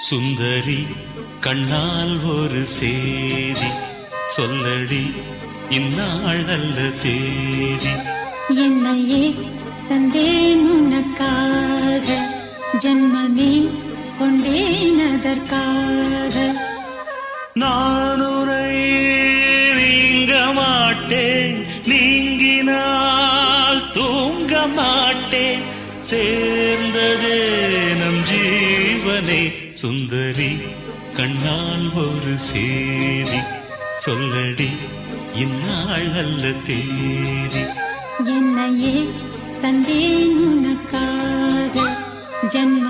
சுந்தரி கண்ணால் ஒரு சேதி சொல்லடி இந்நாள் நல்ல தேதி. என்னையே தந்தேன் உனக்காக, ஜன்மமே கொண்டேன் அதற்காக. நான் உரை நீங்க மாட்டேன், நீங்கினால் தூங்க மாட்டேன், சேர்ந்ததே நம் ஜீவனே. சுந்தரி கண்ணால் ஒரு சேதி சொல்லடி இந்நாள் நல்ல தேதி. என்னையே தந்தேன் உனக்காக, ஜன்ம